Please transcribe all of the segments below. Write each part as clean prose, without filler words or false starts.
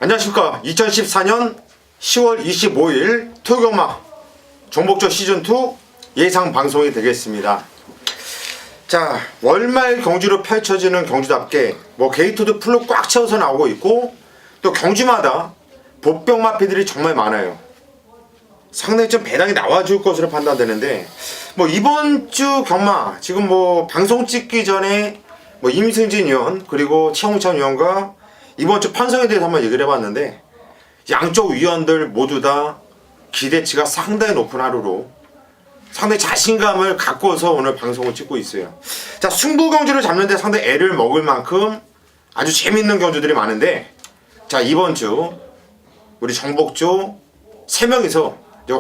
안녕하십니까. 2014년 10월 25일 토요경마 정복조 시즌2 예상 방송이 되겠습니다. 자, 월말 경주로 펼쳐지는 경주답게 게이트도 풀로 꽉 채워서 나오고 있고, 또 경주마다 복병마피들이 정말 많아요. 상당히 좀 배당이 나와줄 것으로 판단되는데, 이번 주 경마 지금 방송 찍기 전에 임승진 위원 그리고 최홍찬 위원과 이번 주 판정에 대해서 한번 얘기를 해봤는데, 양쪽 위원들 모두 다 기대치가 상당히 높은 하루로 상당히 자신감을 갖고서 오늘 방송을 찍고 있어요. 자, 승부 경주를 잡는데 상당히 애를 먹을 만큼 아주 재밌는 경주들이 많은데, 자, 이번 주 우리 정복조 3명이서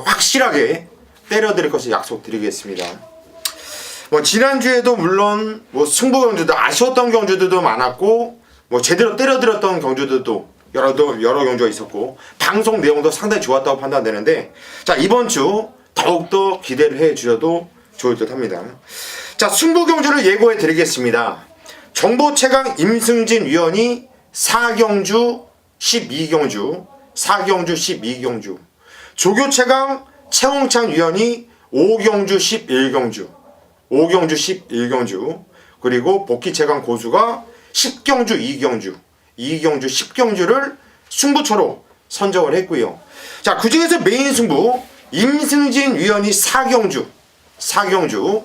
확실하게 때려드릴 것을 약속드리겠습니다. 지난주에도 물론 승부 경주도 아쉬웠던 경주들도 많았고, 제대로 때려들었던 경주들도 여러 경주가 있었고, 방송 내용도 상당히 좋았다고 판단되는데, 자, 이번 주 더욱더 기대를 해 주셔도 좋을 듯 합니다. 자, 승부 경주를 예고해 드리겠습니다. 정보 최강 임승진 위원이 4경주 12경주, 4경주 12경주, 조교 최강 최홍찬 위원이 5경주 11경주, 5경주 11경주, 그리고 복귀 최강 고수가 10경주 2경주, 2경주 10경주를 승부처로 선정을 했고요. 자, 그 중에서 메인 승부 임승진 위원이 4경주, 4경주,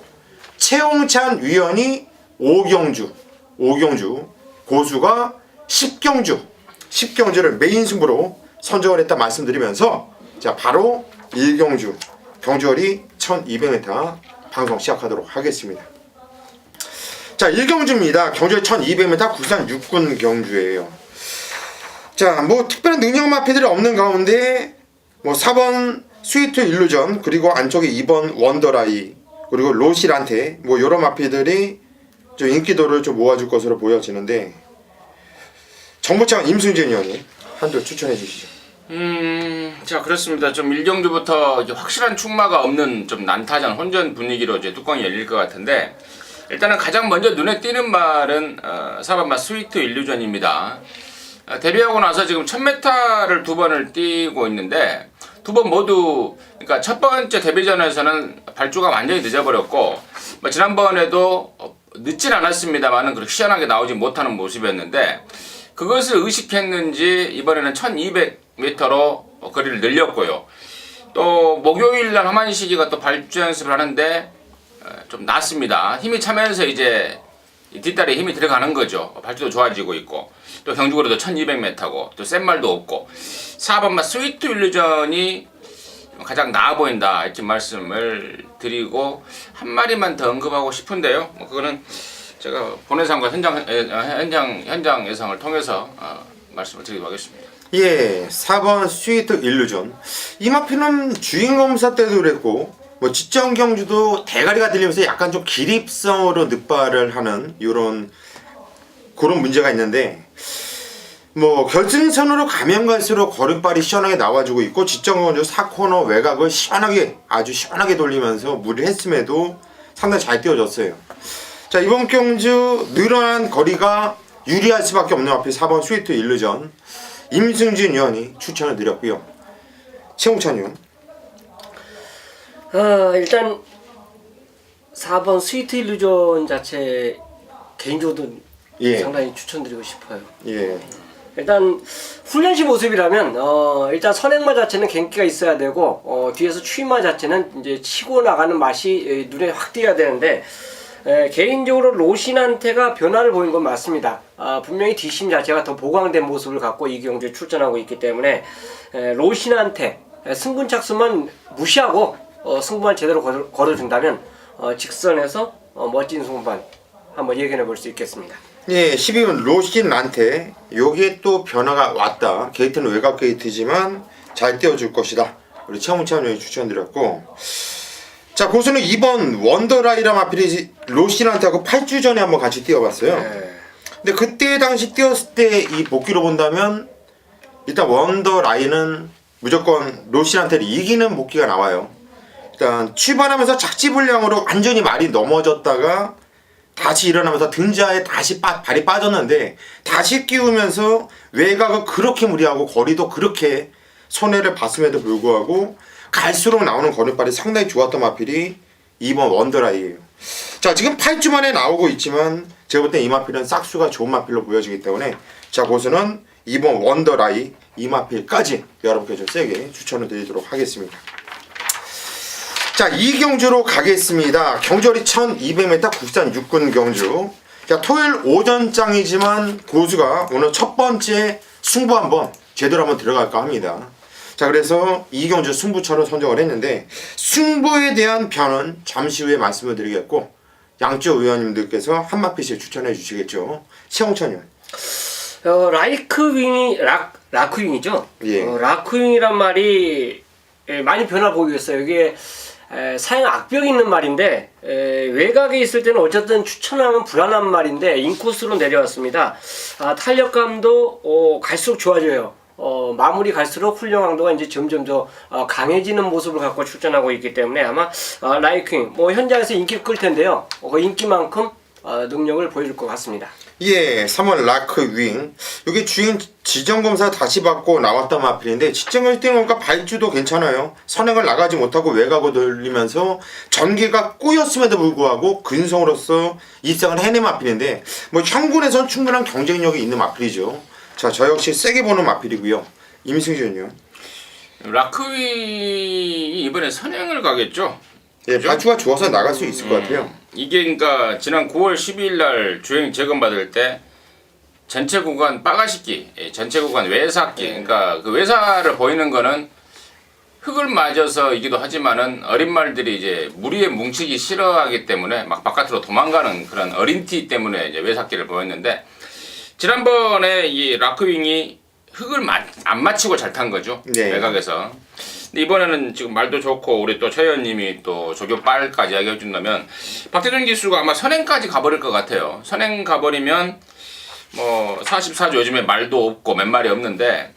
최홍찬 위원이 5경주, 5경주, 고수가 10경주, 10경주를 메인 승부로 선정을 했다 말씀드리면서, 자, 바로 1경주 경주월이 1200m 방송 시작하도록 하겠습니다. 자, 1경주입니다. 경주월 1200m 구산 6군 경주예요. 자, 특별한 능력 마피들이 없는 가운데 4번 스위트 일루전, 그리고 안쪽에 2번 원더라이, 그리고 로시란테, 여러 마피들이 좀 인기도를 좀 모아줄 것으로 보여지는데, 정보창 임승진 의원이 한줄 추천해 주시죠. 자, 그렇습니다. 좀 1경주부터 확실한 충마가 없는 좀 난타전 혼전 분위기로 이제 뚜껑이 열릴 것 같은데, 일단은 가장 먼저 눈에 띄는 말은 4번 스위트 일루전입니다. 데뷔하고 나서 지금 1000m를 2번을 뛰고 있는데, 2번 모두, 그러니까 첫 번째 데뷔전에서는 발주가 완전히 늦어버렸고, 지난번에도 늦진 않았습니다만은 그렇게 시원하게 나오지 못하는 모습이었는데, 그것을 의식했는지 이번에는 1200m로 거리를 늘렸고요. 또 목요일날 하만시기가 또 발주 연습을 하는데 좀 낫습니다. 힘이 차면서 이제 뒷다리에 힘이 들어가는 거죠. 발주도 좋아지고 있고, 또 경주거리도 1200m고, 또 센 말도 없고, 4번 스위트 일루전이 가장 나아 보인다, 이렇게 말씀을 드리고, 한 마리만 더 언급하고 싶은데요. 그거는 제가 본예상과 현장 예상을 통해서 말씀을 드리도록 하겠습니다. 예, 4번 스위트 일루전. 이 마피는 주인검사 때도 그랬고, 직전 경주도 대가리가 들리면서 약간 좀 기립성으로 늑발을 하는 그런 문제가 있는데, 결승선으로 가면 갈수록 걸음발이 시원하게 나와주고 있고, 직전 경주 4코너 외곽을 아주 시원하게 돌리면서 무리를 했음에도 상당히 잘 뛰어졌어요. 자, 이번 경주 늘어난 거리가 유리할 수밖에 없는 앞에 4번 스위트 일루전 임승진 위원이 추천을 드렸고요. 최홍찬 위원. 일단 4번 스위트 일루전 자체 개인적으로 상당히 추천드리고 싶어요. 예. 일단 훈련시 모습이라면 일단 선행마 자체는 갱기가 있어야 되고, 뒤에서 추임마 자체는 이제 치고 나가는 맛이 눈에 확 띄어야 되는데, 개인적으로 로신한테가 변화를 보인 건 맞습니다. 분명히 뒷심 자체가 더 보강된 모습을 갖고 이 경주에 출전하고 있기 때문에, 로신한테 승분 착수만 무시하고 승부만 제대로 걸어준다면 직선에서 멋진 승부만 한번 예견해 볼 수 있겠습니다. 예, 12번 로신한테 여기에 또 변화가 왔다. 게이트는 외곽 게이트지만 잘 띄워줄 것이다. 우리 최홍찬 위원이 추천드렸고, 자, 고수는 2번 원더라이라 마필이 로신한테하고 8주 전에 한번 같이 뛰어봤어요. 근데 그때 당시 뛰었을 때 이 복귀로 본다면 일단 원더라이는 무조건 로신한테를 이기는 복귀가 나와요. 일단 출발하면서 착지불량으로 완전히 말이 넘어졌다가 다시 일어나면서 등자에 다시 발이 빠졌는데 다시 끼우면서 외곽을 그렇게 무리하고 거리도 그렇게 손해를 봤음에도 불구하고 갈수록 나오는 거리빨이 상당히 좋았던 마필이 2번 원더라이예요. 자, 지금 8주 만에 나오고 있지만 제가 볼 때 이 마필은 싹수가 좋은 마필로 보여지기 때문에 자, 고수는 2번 원더라이 이 마필까지 여러분께 좀 세게 추천을 드리도록 하겠습니다. 자, 이 경주로 가겠습니다. 경주거리 1200m 국산 육군 경주. 자, 토요일 오전장이지만 고수가 오늘 첫 번째 승부 한번 제대로 한번 들어갈까 합니다. 자, 그래서 이 경주 승부처를 선정을 했는데 승부에 대한 편은 잠시 후에 말씀을 드리겠고 양쪽 의원님들께서 한 마필씩 추천해 주시겠죠. 최홍천 의원. 라이크윙이 라크윙이죠. 예. 라크윙이란 말이 많이 변화 보이겠어요. 이게 사형 악병이 있는 말인데 외곽에 있을 때는 어쨌든 추천하면 불안한 말인데 인코스로 내려왔습니다. 탄력감도 갈수록 좋아져요. 마무리 갈수록 훈련강도가 이제 점점 더 강해지는 모습을 갖고 출전하고 있기 때문에 아마 라이킹 뭐 현장에서 인기를 끌 텐데요. 그 인기만큼 능력을 보여줄 것 같습니다. 예, 3월 라크 윙. 여기 주행 지정검사 다시 받고 나왔던 마필인데 지정을 띄우니까 발주도 괜찮아요. 선행을 나가지 못하고 외곽으로 돌리면서 전개가 꼬였음에도 불구하고 근성으로서 입상을 해낸 마필인데 뭐 형군에선 충분한 경쟁력이 있는 마필이죠. 자, 저 역시 세게 보는 마필이고요. 임승준이요. 라크윙이 이번에 선행을 가겠죠? 예, 그죠? 발주가 좋아서 나갈 수 있을 것 같아요. 이게 그러니까 지난 9월 12일 날 주행 재검 받을 때 전체 구간 빠가시기, 전체 구간 외사기, 그러니까 그 외사를 보이는 거는 흙을 맞아서이기도 하지만은 어린 말들이 이제 무리에 뭉치기 싫어하기 때문에 막 바깥으로 도망가는 그런 어린 티 때문에 이제 외사기를 보였는데 지난번에 이 라크윙이 흙을 안 맞추고 잘 탄 거죠. 네. 외곽에서. 근데 이번에는 지금 말도 좋고 우리 또 최 의원님이 또 조교빨까지 이야기해 준다면 박태준 기수가 아마 선행까지 가버릴 것 같아요. 선행 가버리면 뭐 44조 요즘에 말도 없고 몇 말이 없는데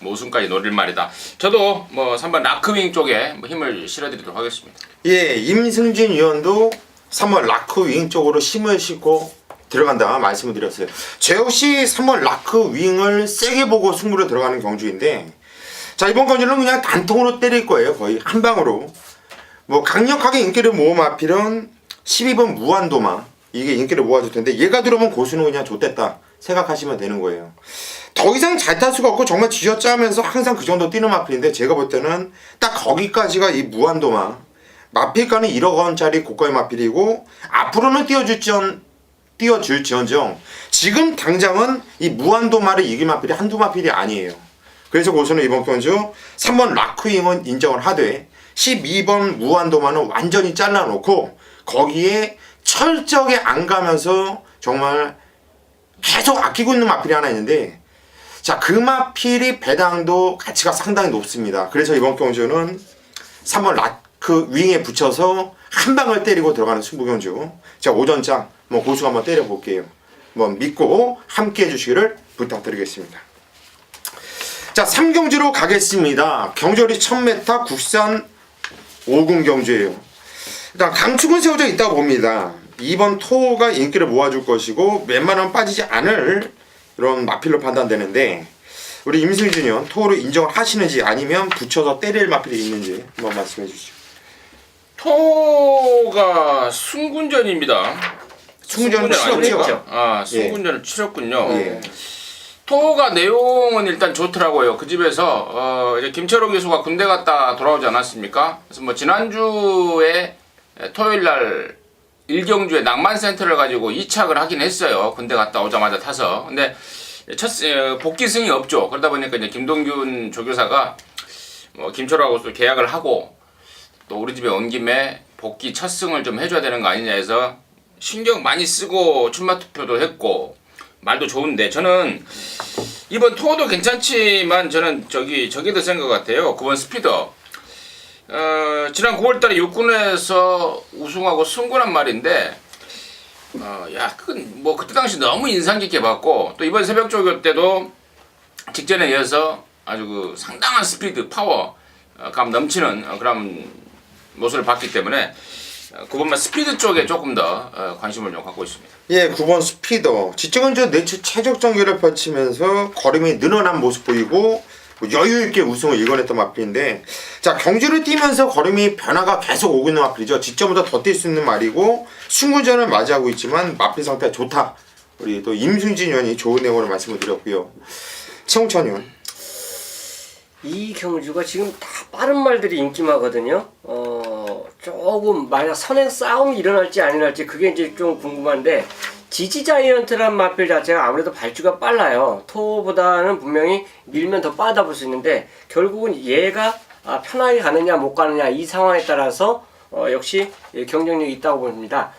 뭐 우승까지 노릴 말이다. 저도 뭐 3번 라크윙 쪽에 뭐 힘을 실어드리도록 하겠습니다. 예, 임승진 의원도 3월 라크 윙 쪽으로 힘을 싣고 들어간다 말씀을 드렸어요. 저 역시 3월 라크 윙을 세게 보고 승부로 들어가는 경주인데 자, 이번 경주는 그냥 단통으로 때릴 거예요. 거의 한 방으로. 뭐 강력하게 인기를 모은 마필은 12번 무한도마 이게 인기를 모아줄 텐데 얘가 들어오면 고수는 그냥 좆됐다 생각하시면 되는 거예요. 더 이상 잘 탈 수가 없고 정말 쥐어짜면서 항상 그 정도 뛰는 마필인데 제가 볼 때는 딱 거기까지가 이 무한도마 마필가는 1억 원짜리 고가의 마필이고 앞으로는 띄워줄지언정 지금 당장은 이 무한도마를 이길 마필이 한두 마필이 아니에요. 그래서 고수는 이번 경주 3번 라크윙은 인정을 하되 12번 무한도마는 완전히 잘라놓고 거기에 철저하게 안 가면서 정말 계속 아끼고 있는 마필이 하나 있는데 자, 그 마필이 배당도 가치가 상당히 높습니다. 그래서 이번 경주는 3번 라크윙에 붙여서 한 방을 때리고 들어가는 승부경주. 자, 오전장 뭐 고수 한번 때려볼게요. 뭐 믿고 함께 해주시기를 부탁드리겠습니다. 자, 3경주로 가겠습니다. 경주거리 1000m 국산 5군 경주예요. 일단 강축은 세워져 있다고 봅니다. 2번 토가 인기를 모아줄 것이고 웬만하면 빠지지 않을 이런 마필로 판단되는데 우리 임승준 의원 토를 인정을 하시는지 아니면 붙여서 때릴 마필이 있는지 한번 말씀해 주시죠. 토가 승군전입니다. 승군전을 치렀죠? 승군전을 치렀군요. 예. 토가 내용은 일단 좋더라고요. 그 집에서 이제 김철호 교수가 군대 갔다 돌아오지 않았습니까? 그래서 뭐 지난주에 토요일 날 일경주에 낭만센터를 가지고 이착을 하긴 했어요. 군대 갔다 오자마자 타서. 근데 복귀승이 없죠. 그러다 보니까 이제 김동균 조교사가 뭐 김철호하고 계약을 하고 또 우리 집에 온 김에 복귀 첫 승을 좀 해줘야 되는 거 아니냐 해서 신경 많이 쓰고 출마 투표도 했고 말도 좋은데 저는 이번 토도 괜찮지만 저는 저게 더 센 것 같아요. 9번 스피더. 지난 9월달에 육군에서 우승하고 승군한 말인데 그건 뭐 그때 당시 너무 인상 깊게 봤고 또 이번 새벽 조교 때도 직전에 이어서 아주 그 상당한 스피드 파워 감 넘치는 그런 모습을 봤기 때문에 9번만 스피드 쪽에 조금 더 관심을 좀 갖고 있습니다. 예, 9번 스피더. 지적은 내추 최적 전개를 펼치면서 걸음이 늘어난 모습 보이고 여유 있게 우승을 이뤄냈던 마필인데, 자, 경주를 뛰면서 걸음이 변화가 계속 오고 있는 마필이죠. 지점보다 더 뛸 수 있는 말이고 승부전을 맞이하고 있지만 마필 상태가 좋다. 우리 또 임승진 의원이 좋은 내용을 말씀을 드렸고요. 최홍찬 의원. 이 경주가 지금 다 빠른 말들이 인기마거든요. 조금 만약 선행 싸움이 일어날지 안 일어날지 그게 이제 좀 궁금한데, 지지 자이언트란 마필 자체가 아무래도 발주가 빨라요. 토보다는 분명히 밀면 더 빠르다 볼 수 있는데, 결국은 얘가 편하게 가느냐 못 가느냐 이 상황에 따라서 역시 경쟁력이 있다고 봅니다.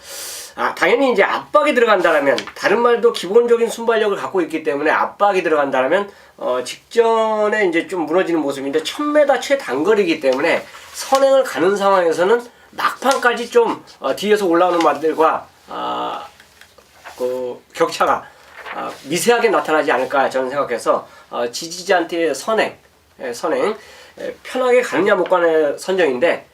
당연히 이제 압박이 들어간다라면, 다른 말도 기본적인 순발력을 갖고 있기 때문에 압박이 들어간다라면 직전에 이제 좀 무너지는 모습인데 1000m 최단거리이기 때문에 선행을 가는 상황에서는 막판까지 좀 뒤에서 올라오는 말들과 그 격차가 미세하게 나타나지 않을까 저는 생각해서 지지자한테의 선행 편하게 가느냐 못 가느냐 선정인데,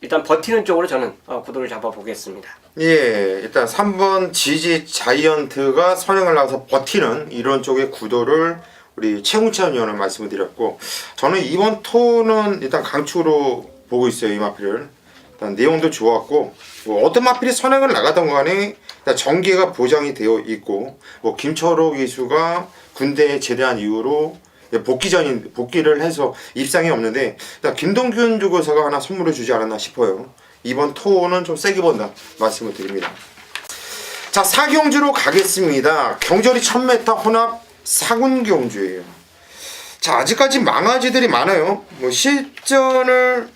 일단 버티는 쪽으로 저는 구도를 잡아보겠습니다. 예, 일단 3번 지지 자이언트가 선행을 나와서 버티는 이런 쪽의 구도를 우리 최홍찬 의원은 말씀을 드렸고, 저는 이번 토는 일단 강추로 보고 있어요. 이 마필을 일단 내용도 좋았고, 뭐 어떤 마필이 선행을 나가던 간에 일단 정기가 보장이 되어 있고, 뭐 김철호 기수가 군대에 제대한 이후로 복귀를 해서 입상이 없는데, 일단 김동균 주고사가 하나 선물을 주지 않았나 싶어요. 이번 토는 좀 세게 본다 말씀을 드립니다. 자, 4경주로 가겠습니다. 경절이 1000m 혼합 4군 경주예요. 자, 아직까지 망아지들이 많아요. 뭐 실전을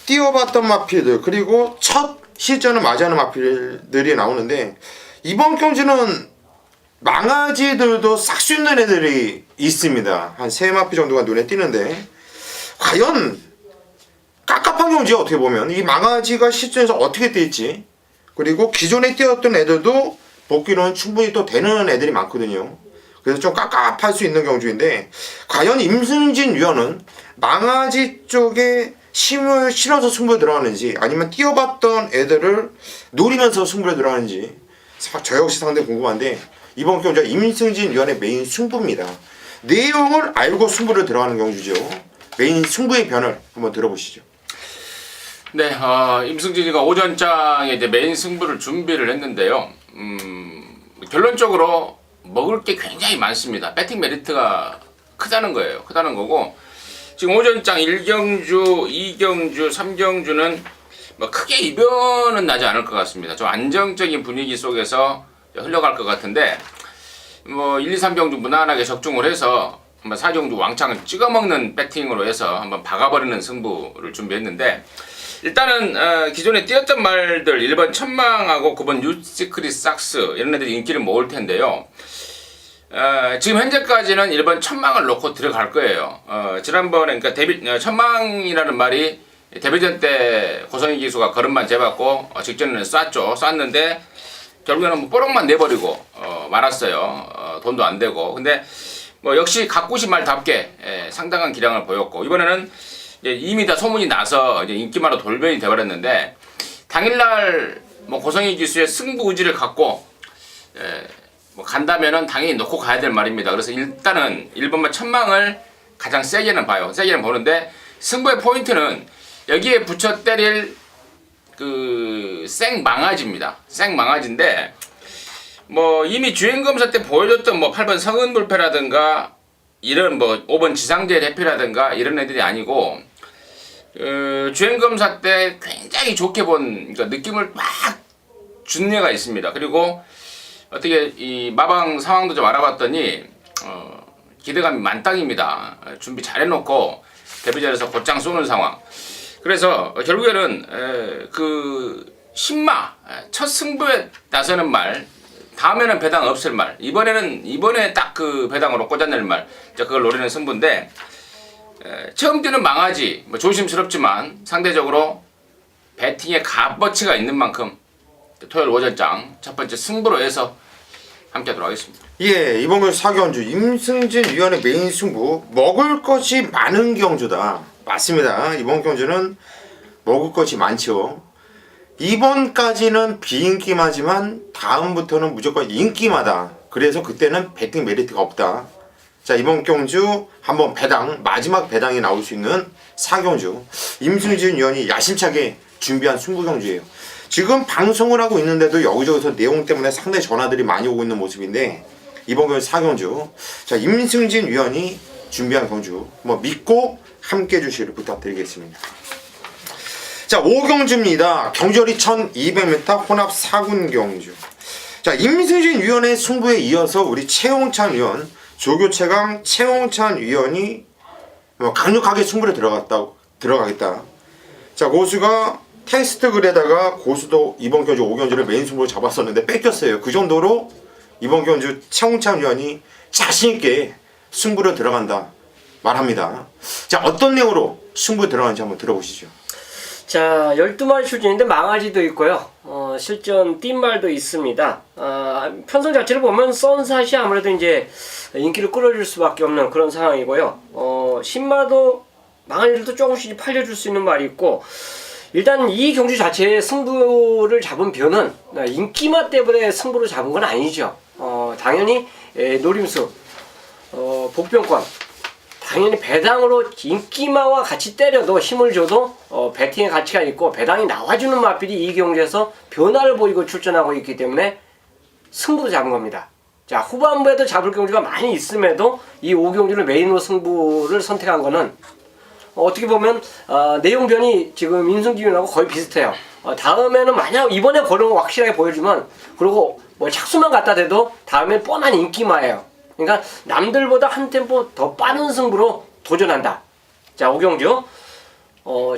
뛰어봤던 마필들, 그리고 첫 실전을 맞이하는 마필들이 나오는데, 이번 경주는 망아지들도 싹 수 있는 애들이 있습니다. 한 3마필 정도가 눈에 띄는데, 과연 깝깝한 경주야. 어떻게 보면 이 망아지가 실전에서 어떻게 뛸지, 그리고 기존에 뛰었던 애들도 복귀로는 충분히 또 되는 애들이 많거든요. 그래서 좀 깝깝할 수 있는 경주인데, 과연 임승진 위원은 망아지 쪽에 힘을 실어서 승부에 들어가는지, 아니면 뛰어봤던 애들을 노리면서 승부에 들어가는지 저 역시 상당히 궁금한데, 이번 경주가 임승진 위원의 메인 승부입니다. 내용을 알고 승부를 들어가는 경주죠. 메인 승부의 변을 한번 들어보시죠. 네, 임승진이가 오전장에 이제 메인 승부를 준비를 했는데요. 결론적으로 먹을 게 굉장히 많습니다. 배팅 메리트가 크다는 거예요. 크다는 거고, 지금 오전장 1경주, 2경주, 3경주는 뭐 크게 이변은 나지 않을 것 같습니다. 좀 안정적인 분위기 속에서 흘러갈 것 같은데, 뭐 1, 2, 3경주 무난하게 적중을 해서 한번 4경주 왕창을 찍어먹는 배팅으로 해서 한번 박아버리는 승부를 준비했는데, 일단은 기존에 뛰었던 말들 1번 천망하고 9번 뉴시크릿 삭스 이런 애들이 인기를 모을 텐데요. 지금 현재까지는 1번 천망을 놓고 들어갈 거예요. 지난번에 그러니까 천망이라는 말이 데뷔전 때 고성희 기수가 걸음만 재봤고 직전에는 쐈는데 결국에는 뭐 뽀록만 내버리고 말았어요. 돈도 안 되고. 근데 뭐 역시 각구시 말답게 상당한 기량을 보였고, 이번에는 이미 다 소문이 나서 이제 인기마로 돌변이 돼버렸는데, 당일날 뭐 고성희 기수의 승부 의지를 갖고 뭐 간다면은 당연히 놓고 가야 될 말입니다. 그래서 일단은 1번만 천망을 가장 세게는 봐요. 세게는 보는데, 승부의 포인트는 여기에 붙여 때릴 그 생망아지입니다. 생망아지인데, 뭐 이미 주행검사 때 보여줬던 뭐 8번 성은불패라든가 이런 뭐 5번 지상제 대피라든가 이런 애들이 아니고, 주행검사 때 굉장히 좋게 본 그러니까 느낌을 막 준 애가 있습니다. 그리고 어떻게 이 마방 상황도 좀 알아봤더니 기대감이 만땅입니다. 준비 잘 해놓고 데뷔전에서 곧장 쏘는 상황. 그래서 결국에는 그 신마 첫 승부에 나서는 말, 다음에는 배당 없을 말, 이번에 딱 그 배당으로 꽂아낼 말, 그걸 노리는 승부인데, 처음 뛰는 망아지 뭐 조심스럽지만 상대적으로 배팅에 값어치가 있는 만큼 토요일 오전장 첫 번째 승부로 해서 함께하도록 하겠습니다. 예, 이번 경주 4경주 임승진 위원의 메인 승부, 먹을 것이 많은 경주다. 맞습니다. 이번 경주는 먹을 것이 많죠. 이번까지는 비인기마지만 다음부터는 무조건 인기마다. 그래서 그때는 배팅 메리트가 없다. 자, 이번 경주 한번 배당, 마지막 배당이 나올 수 있는 4경주 임승진 위원이 야심차게 준비한 승부 경주예요. 지금 방송을 하고 있는데도 여기저기서 내용 때문에 상당히 전화들이 많이 오고 있는 모습인데, 이번 경주 4경주 자, 임승진 위원이 준비한 경주 뭐 믿고 함께 해주시기를 부탁드리겠습니다. 자, 5경주입니다. 경주거리 1200m 혼합 4군 경주. 자, 임승진 위원의 승부에 이어서 우리 최홍찬 위원, 조교 최강 최홍찬 위원이 뭐 강력하게 승부를 들어가겠다. 자, 고수가 테스트 글에다가 고수도 이번 경주 5경주를 메인 승부로 잡았었는데 뺏겼어요. 그 정도로 이번 경주 최홍찬 위원이 자신있게 승부를 들어간다 말합니다. 자, 어떤 내용으로 승부 들어가는지 한번 들어보시죠. 자, 12마리 출전인데 망아지도 있고요. 실전 띵말도 있습니다. 편성 자체를 보면 선샷이 아무래도 이제 인기를 끌어줄 수밖에 없는 그런 상황이고요. 신마도 망아지도 조금씩 팔려줄 수 있는 말이 있고, 일단 이 경주 자체의 승부를 잡은 변은 인기마 때문에 승부를 잡은 건 아니죠. 당연히 노림수, 복병권, 당연히 배당으로 인기마와 같이 때려도 힘을 줘도 배팅의 가치가 있고 배당이 나와주는 마필이 이 경주에서 변화를 보이고 출전하고 있기 때문에 승부도 잡은 겁니다. 자, 후반부에도 잡을 경주가 많이 있음에도 이 5경주를 메인으로 승부를 선택한 거는 어떻게 보면 내용 변이 지금 임승진하고 거의 비슷해요. 다음에는 만약 이번에 걸은 거 확실하게 보여주면, 그리고 뭐 착수만 갖다 대도 다음에 뻔한 인기마예요. 그러니까 남들보다 한 템포 더 빠른 승부로 도전한다. 자, 5경주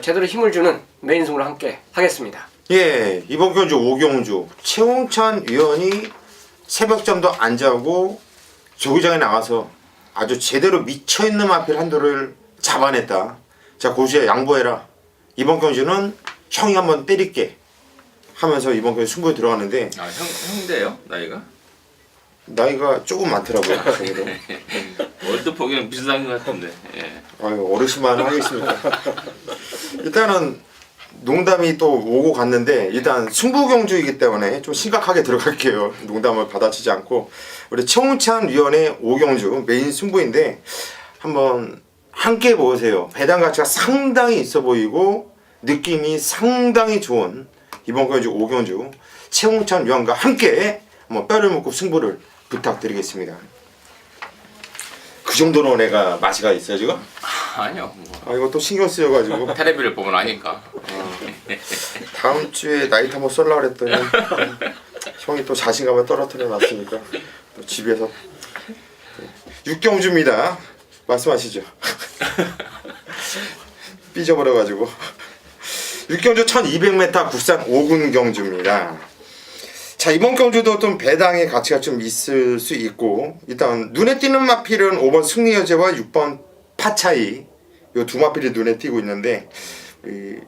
제대로 힘을 주는 메인 승부를 함께 하겠습니다. 예, 이번 경주 5경주 최홍찬 위원이 새벽잠도 안 자고 조기장에 나가서 아주 제대로 미쳐있는 마필 한도를 잡아냈다. 자, 고수야 양보해라. 이번 경주는 형이 한번 때릴게 하면서 이번 경주 승부에 들어가는데, 형인데요, 나이가 조금 많더라고요. 저기도. 얼핏 보기엔 비슷한 것 같은데. 예. 아유, 어르신만 하겠습니다. 일단은 농담이 또 오고 갔는데, 일단 승부 경주이기 때문에 좀 심각하게 들어갈게요. 농담을 받아치지 않고. 우리 최홍찬 위원의 5경주 메인 승부인데 한번 함께 보세요. 배당 가치가 상당히 있어 보이고 느낌이 상당히 좋은 이번 경주 5경주 최홍찬 위원과 함께 한번 뼈를 묻고 승부를 부탁드리겠습니다. 그 정도로 내가 맛이가 있어요 지금? 아니요. 뭐. 이거 또 신경 쓰여가지고 테레비를 보면 아니까. 다음 주에 나이트 한번 쏠라 그랬더니 형이 또 자신감을 떨어뜨려 놨으니까 또 집에서. 6경주입니다. 말씀하시죠. 삐져버려가지고. 6경주 1200m 국산 5군 경주입니다. 자, 이번 경주도 좀 배당의 가치가 좀 있을 수 있고, 일단 눈에 띄는 마필은 5번 승리여제와 6번 파차이, 이 두 마필이 눈에 띄고 있는데,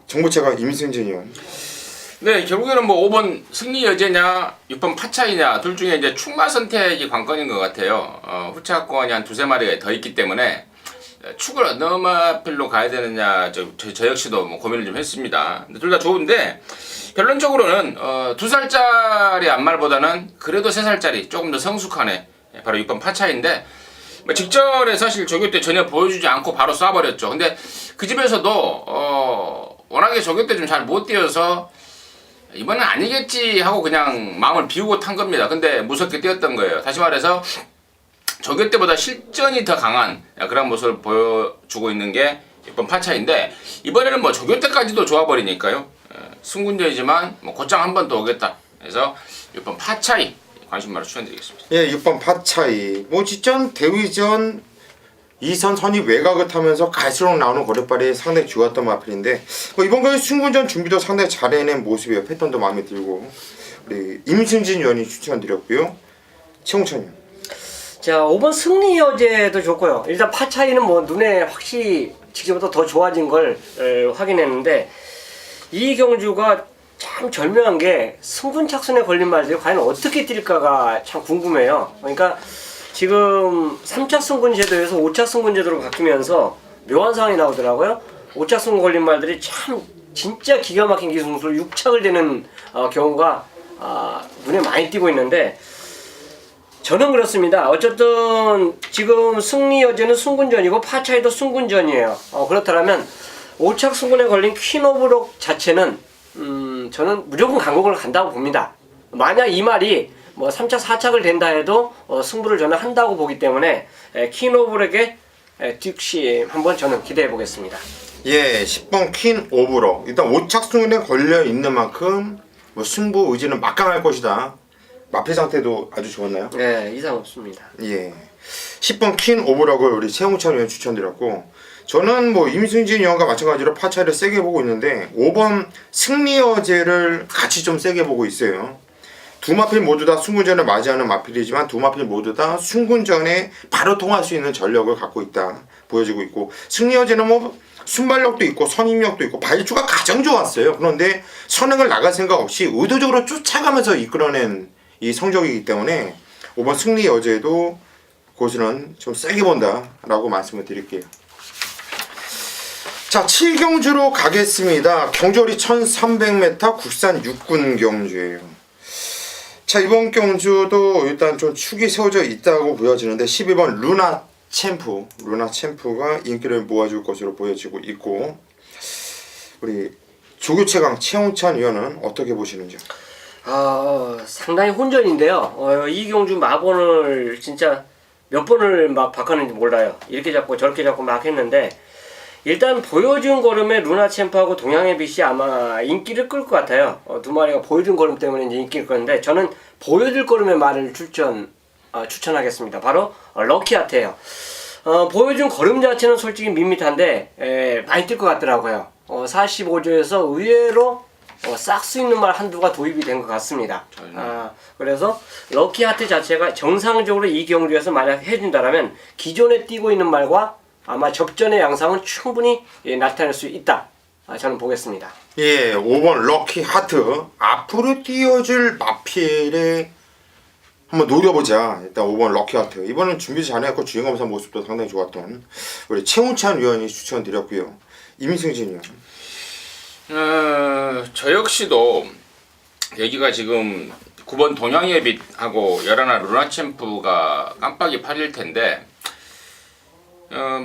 정보차가 임승진 의원. 네, 결국에는 뭐 5번 승리 여제냐 6번 파차이냐 둘 중에 이제 축마 선택이 관건인 것 같아요. 후차권이 한 두세 마리가 더 있기 때문에 축을 어느 마필로 가야 되느냐 저 역시도 뭐 고민을 좀 했습니다. 둘 다 좋은데 결론적으로는 2살짜리 안말보다는 그래도 3살짜리 조금 더 성숙하네, 바로 6번 파차인데, 뭐 직전에 사실 조교 때 전혀 보여주지 않고 바로 쏴버렸죠. 근데 그 집에서도 워낙에 조교 때 좀 잘 못 뛰어서 이번엔 아니겠지 하고 그냥 마음을 비우고 탄 겁니다. 근데 무섭게 뛰었던 거예요. 다시 말해서 조교 때보다 실전이 더 강한 그런 모습을 보여주고 있는 게 이번 파차인데, 이번에는 뭐 조교 때까지도 좋아버리니까요. 승군제이지만 뭐 곧장 한 번 더 오겠다. 그래서 6번 파차이 관심마로 추천드리겠습니다. 예, 6번 파차이. 뭐 직전 대위전 2선 선입 외곽을 타면서 갈수록 나오는 거랫발이 상당히 좋았던 마필인데, 뭐 이번 경기 승군전 준비도 상당히 잘해낸 모습이에요. 패턴도 마음에 들고. 우리 임승진 의원이 추천드렸고요. 최홍찬 의원. 자, 5번 승리 여제도 좋고요. 일단 파차이는 뭐 눈에 확실히 직전부터 더 좋아진 걸 확인했는데, 이 경주가 참 절묘한 게 승군 착순에 걸린 말들이 과연 어떻게 뛸까가 참 궁금해요. 그러니까 지금 3차 승군 제도에서 5차 승군 제도로 바뀌면서 묘한 상황이 나오더라고요. 5차 승군 걸린 말들이 참 진짜 기가 막힌 기술로 6착을 되는 경우가 눈에 많이 띄고 있는데 저는 그렇습니다. 어쨌든 지금 승리 여제는 승군전이고 파차이도 승군전이에요. 그렇다면 5착 승군에 걸린 퀸 오브 록 자체는 저는 무조건 강국을 간다고 봅니다. 만약 이 말이 뭐 3착 4착을 된다 해도 승부를 저는 한다고 보기 때문에 퀸 오브 록의 득심 한번 저는 기대해 보겠습니다. 예, 10번 퀸 오브로 일단 5착 승군에 걸려 있는 만큼 뭐 승부 의지는 막강할 것이다. 마필 상태도 아주 좋았나요? 네, 이상 없습니다. 예. 10번 퀸 오브락을 우리 최홍찬 의원 추천드렸고 저는 뭐 임승진 의원과 마찬가지로 파차를 세게 보고 있는데 5번 승리여제를 같이 좀 세게 보고 있어요. 두 마필 모두 다 승군전을 맞이하는 마필이지만 두 마필 모두 다 승군전에 바로 통할 수 있는 전력을 갖고 있다 보여지고 있고 승리여제는 뭐 순발력도 있고 선임력도 있고 발주가 가장 좋았어요. 그런데 선행을 나갈 생각 없이 의도적으로 쫓아가면서 이끌어낸 이 성적이기 때문에 5번 승리 여제도 고수는 좀 세게 본다라고 말씀을 드릴게요. 자, 7경주로 가겠습니다. 경주거리 1300m 국산 육군 경주예요. 자, 이번 경주도 일단 좀 축이 세워져 있다고 보여지는데 12번 루나 챔프가 인기를 모아줄 것으로 보여지고 있고 우리 조교 최강 최홍찬 위원은 어떻게 보시는지요? 상당히 혼전인데요. 이 경주 마번을 진짜 몇 번을 막 바꿨는지 몰라요. 이렇게 잡고 저렇게 잡고 막 했는데 일단 보여준 걸음에 루나 챔프하고 동양의 빛이 아마 인기를 끌 것 같아요. 두 마리가 보여준 걸음 때문에 이제 인기를 끌는데 저는 보여줄 걸음의 말을 추천하겠습니다. 바로 럭키하트예요. 보여준 걸음 자체는 솔직히 밋밋한데 많이 뛸 것 같더라고요. 45조에서 의외로 싹 수 있는 말 한두가 도입이 된 것 같습니다. 그래서 럭키하트 자체가 정상적으로 이 경주에서 만약 해준다면 기존에 뛰고 있는 말과 아마 접전의 양상은 충분히 나타낼 수 있다. 저는 보겠습니다. 예, 5번 럭키하트 앞으로 뛰어줄 마필에 한번 노려보자. 일단 5번 럭키하트 이번엔 준비 잘해갖고 주행검사 모습도 상당히 좋았던 우리 최훈찬 위원이 추천드렸고요. 임승진 위원. 저 역시도 여기가 지금 9번 동양의 빛하고 11화 루나챔프가 깜빡이 8일 텐데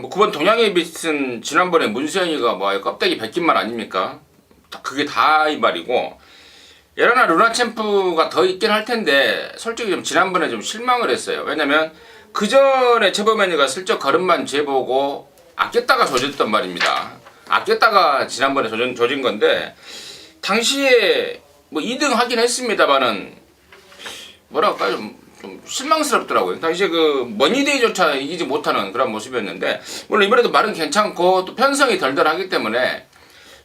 뭐 9번 동양의 빛은 지난번에 문수영이가 뭐 껍데기 벗긴 말 아닙니까? 그게 다 이 말이고 11화 루나챔프가 더 있긴 할 텐데 솔직히 좀 지난번에 좀 실망을 했어요. 왜냐면 그 전에 최범현이가 슬쩍 걸음만 재보고 아꼈다가 조졌단 말입니다. 아꼈다가 지난번에 조진 건데 당시에 뭐 2등 하긴 했습니다만은 뭐랄까요 좀 실망스럽더라고요. 당시에 그 머니데이조차 이기지 못하는 그런 모습이었는데 물론 이번에도 말은 괜찮고 또 편성이 덜덜하기 때문에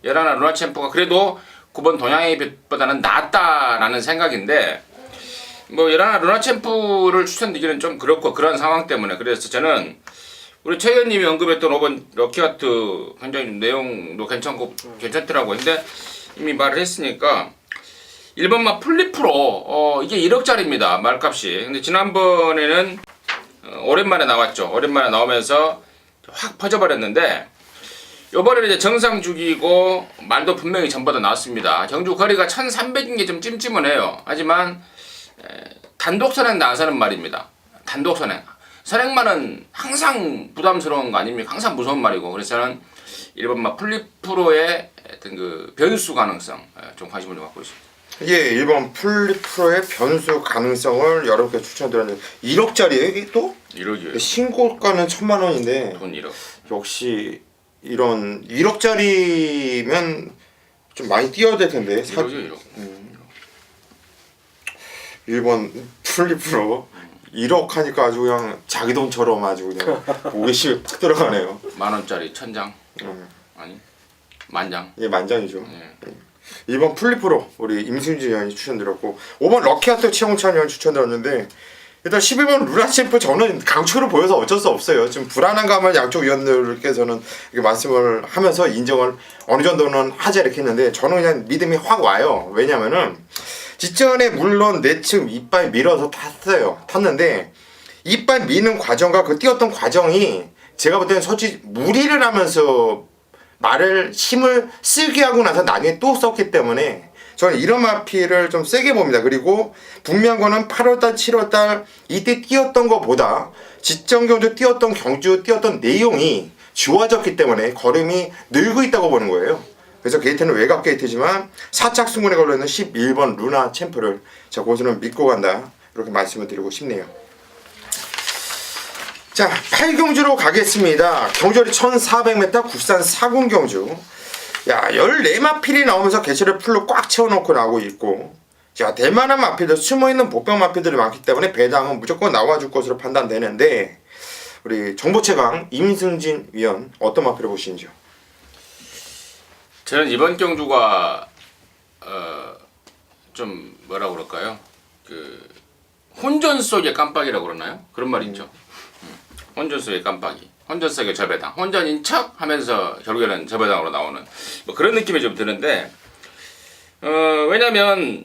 11화 루나챔프가 그래도 9번 동양의 빛보다는 낫다라는 생각인데 뭐 11화 루나챔프를 추천드리기는 좀 그렇고 그런 상황 때문에 그래서 저는 우리 최 의원님이 언급했던 5번 럭키하트 굉장히 내용도 괜찮더라고요. 근데 이미 말을 했으니까 1번마 플립프로 이게 1억짜리입니다. 말값이. 근데 지난번에는 오랜만에 나왔죠. 오랜만에 나오면서 확 퍼져버렸는데 요번에는 이제 정상 주기고 말도 분명히 전보다 나왔습니다. 경주 거리가 1300인 게 좀 찜찜해요. 하지만 단독 선행 나서는 말입니다. 단독 선행. 선행만은 항상 부담스러운 거 아닙니까? 항상 무서운 말이고 그래서 저는 1번마 플립프로의 어떤 그 변수 가능성 좀 관심을 좀 갖고 있습니다. 예, 1번 플립프로의 변수 가능성을 여러분께 추천드렸는데 1억짜리예요 이게 또? 1억이에요. 신고가는 1000만 원인데 돈 1억. 역시 이런 1억짜리면 좀 많이 뛰어야 될 텐데 1억이요 1억. 1번 플립프로 1억 하니까 아주 그냥 자기 돈처럼 아주 그냥 호기심이 팍 들어가네요. 10,000원짜리 1000장? 아니 10,000장. 예, 만장이죠. 네. 2번 플립프로 우리 임승진 의원이 추천드렸고 5번 럭키하트 최홍찬 의원 추천드렸는데 일단 11번 루나챔프 저는 강추를 보여서 어쩔 수 없어요. 좀 불안한 감을 양쪽 위원들께서는 이렇게 말씀을 하면서 인정을 어느 정도는 하자 이렇게 했는데 저는 그냥 믿음이 확 와요. 왜냐면은 직전에 물론 내측 이빨 밀어서 탔는데 이빨 미는 과정과 그 뛰었던 과정이 제가 볼 때는 솔직히 무리를 하면서 말을 힘을 쓰게 하고 나서 나중에 또 썼기 때문에 저는 이런 마피를 좀 세게 봅니다. 그리고 분명한 거는 8월달, 7월달 이때 뛰었던 것보다 지정 경주 뛰었던 내용이 좋아졌기 때문에 걸음이 늘고 있다고 보는 거예요. 그래서 게이트는 외곽 게이트지만 4착 승군에 걸려있는 11번 루나 챔프를 자, 고수는 믿고 간다. 이렇게 말씀을 드리고 싶네요. 자, 8경주로 가겠습니다. 경주리 1400m 국산 4군 경주. 야, 14마필이 나오면서 개체를 풀로 꽉 채워놓고 나오고 있고, 자, 대만한 마필들, 숨어있는 복병 마필들이 많기 때문에 배당은 무조건 나와줄 것으로 판단되는데, 우리 정보체강 임승진 위원 어떤 마필을 보시는지요? 저는 이번 경주가 좀 뭐라 그럴까요? 그 혼전 속의 깜빡이라고 그러나요? 그런 말 있죠. 혼전 속의 깜빡이, 혼전 속의 저배당, 혼전인 척 하면서 결국에는 저배당으로 나오는 뭐 그런 느낌이 좀 드는데, 왜냐면